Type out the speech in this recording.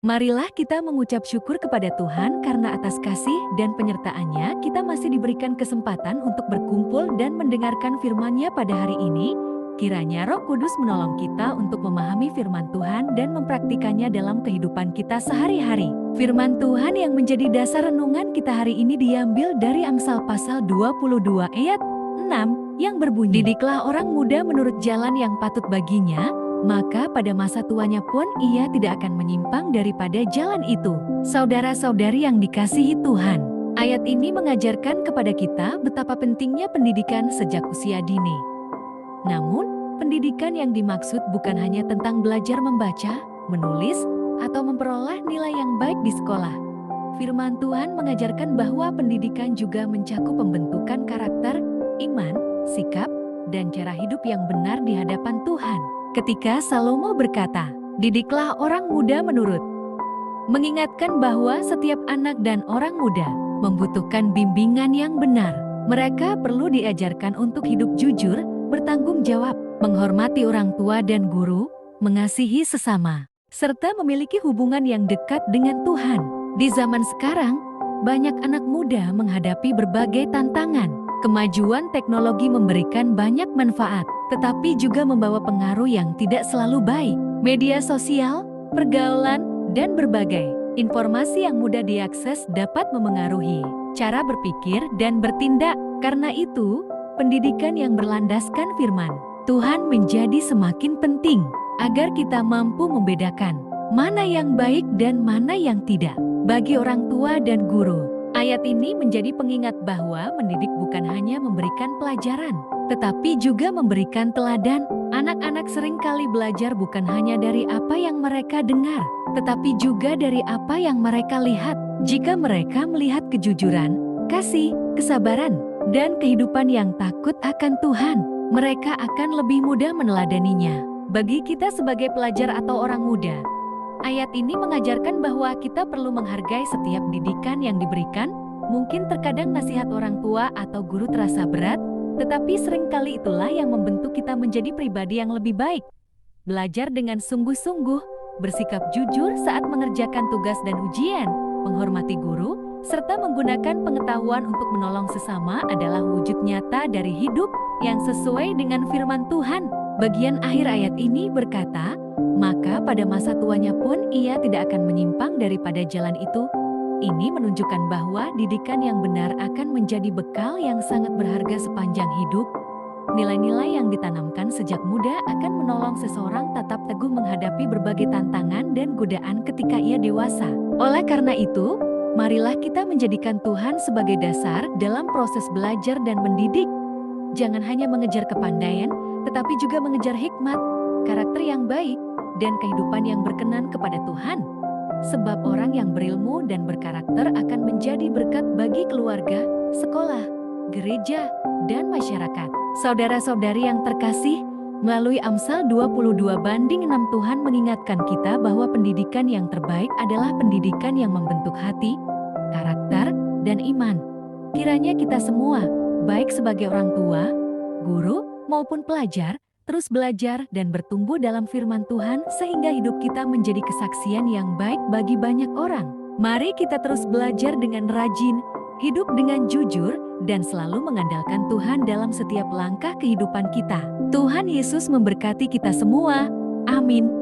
Marilah kita mengucap syukur kepada Tuhan karena atas kasih dan penyertaan-Nya kita masih diberikan kesempatan untuk berkumpul dan mendengarkan firman-Nya pada hari ini. Kiranya Roh Kudus menolong kita untuk memahami firman Tuhan dan mempraktikannya dalam kehidupan kita sehari-hari. Firman Tuhan yang menjadi dasar renungan kita hari ini diambil dari Amsal pasal 22 ayat 6 yang berbunyi, "Didiklah orang muda menurut jalan yang patut baginya, maka pada masa tuanya pun ia tidak akan menyimpang daripada jalan itu." Saudara-saudari yang dikasihi Tuhan, ayat ini mengajarkan kepada kita betapa pentingnya pendidikan sejak usia dini. Namun, pendidikan yang dimaksud bukan hanya tentang belajar membaca, menulis, atau memperoleh nilai yang baik di sekolah. Firman Tuhan mengajarkan bahwa pendidikan juga mencakup pembentukan karakter, iman, sikap, dan cara hidup yang benar di hadapan Tuhan. Ketika Salomo berkata, "Didiklah orang muda menurut," mengingatkan bahwa setiap anak dan orang muda membutuhkan bimbingan yang benar. Mereka perlu diajarkan untuk hidup jujur, bertanggung jawab, menghormati orang tua dan guru, mengasihi sesama, serta memiliki hubungan yang dekat dengan Tuhan. Di zaman sekarang, banyak anak muda menghadapi berbagai tantangan. Kemajuan teknologi memberikan banyak manfaat, tetapi juga membawa pengaruh yang tidak selalu baik. Media sosial, pergaulan, dan berbagai informasi yang mudah diakses dapat memengaruhi cara berpikir dan bertindak. Karena itu, pendidikan yang berlandaskan firman Tuhan menjadi semakin penting agar kita mampu membedakan mana yang baik dan mana yang tidak. Bagi orang tua dan guru, ayat ini menjadi pengingat bahwa mendidik bukan hanya memberikan pelajaran, tetapi juga memberikan teladan. Anak-anak seringkali belajar bukan hanya dari apa yang mereka dengar, tetapi juga dari apa yang mereka lihat. Jika mereka melihat kejujuran, kasih, kesabaran, dan kehidupan yang takut akan Tuhan, mereka akan lebih mudah meneladaninya. Bagi kita sebagai pelajar atau orang muda, ayat ini mengajarkan bahwa kita perlu menghargai setiap didikan yang diberikan. Mungkin terkadang nasihat orang tua atau guru terasa berat, tetapi seringkali itulah yang membentuk kita menjadi pribadi yang lebih baik. Belajar dengan sungguh-sungguh, bersikap jujur saat mengerjakan tugas dan ujian, menghormati guru, serta menggunakan pengetahuan untuk menolong sesama adalah wujud nyata dari hidup yang sesuai dengan firman Tuhan. Bagian akhir ayat ini berkata, "Maka pada masa tuanya pun ia tidak akan menyimpang daripada jalan itu." Ini menunjukkan bahwa didikan yang benar akan menjadi bekal yang sangat berharga sepanjang hidup. Nilai-nilai yang ditanamkan sejak muda akan menolong seseorang tetap teguh menghadapi berbagai tantangan dan godaan ketika ia dewasa. Oleh karena itu, marilah kita menjadikan Tuhan sebagai dasar dalam proses belajar dan mendidik. Jangan hanya mengejar kepandaian, tetapi juga mengejar hikmat, karakter yang baik, dan kehidupan yang berkenan kepada Tuhan. Sebab orang yang berilmu dan berkarakter akan menjadi berkat bagi keluarga, sekolah, gereja, dan masyarakat. Saudara-saudari yang terkasih, melalui Amsal 22:6 Tuhan mengingatkan kita bahwa pendidikan yang terbaik adalah pendidikan yang membentuk hati, karakter, dan iman. Kiranya kita semua, baik sebagai orang tua, guru, maupun pelajar, terus belajar dan bertumbuh dalam firman Tuhan sehingga hidup kita menjadi kesaksian yang baik bagi banyak orang. Mari kita terus belajar dengan rajin, hidup dengan jujur, dan selalu mengandalkan Tuhan dalam setiap langkah kehidupan kita. Tuhan Yesus memberkati kita semua. Amin.